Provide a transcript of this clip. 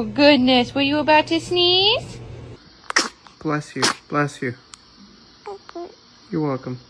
Oh, goodness. Were you about to sneeze? Bless you. Bless you. You're welcome.